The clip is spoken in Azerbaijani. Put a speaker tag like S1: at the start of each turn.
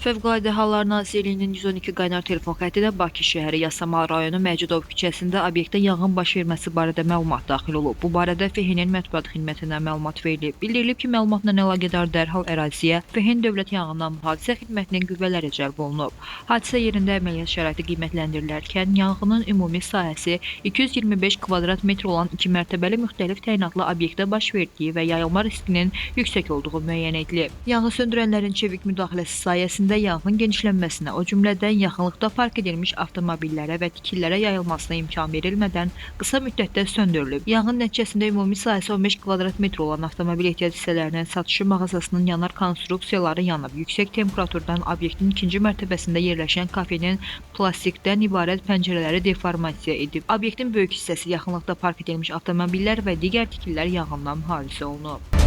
S1: Fövqəladə Hallar Nazirliyinin 112 qaynar telefon xəttinə Bakı şəhəri Yasamal rayonu Məcidov küçəsində obyektdə yanğın baş verməsi barədə məlumat daxil olub. Bu barədə FİHİN-in mətbuat xidmətindən məlumat verilib. Bildirilib ki, məlumatla əlaqədar dərhal əraziyə FİHİN Dövlət Yanğından Mühafizə Xidmətinin qüvvələri cəlb olunub. Hadisə yerində əməliyyat şəraiti qiymətləndirilərkən yanğının ümumi sahəsi 225 kvadrat metr olan 2 mərtəbəli müxtəlif təyinatlı obyektdə baş verdiyi və yayılma riskinin yüksək olduğu müəyyən edilib. Yanğın söndürənlərin çevik müdaxiləsi sayəsində yanğın genişlənməsinə, o cümlədən yaxınlıqda park edilmiş avtomobillərə və tikililərə yayılmasına imkan verilmədən qısa müddətdə söndürülüb. Yanğın nəticəsində ümumi sahəsi 15 kvadrat metr olan avtomobil ehtiyac hissələrinin satışı mağazasının yanar konstruksiyaları yanıb. Yüksək temperaturdan obyektin ikinci mərtəbəsində yerləşən kafenin plastikdən ibarət pəncərələri deformasiya edib. Obyektin böyük hissəsi yaxınlıqda park edilmiş avtomobillər və digər tikililər yanğından mühafizə olunub.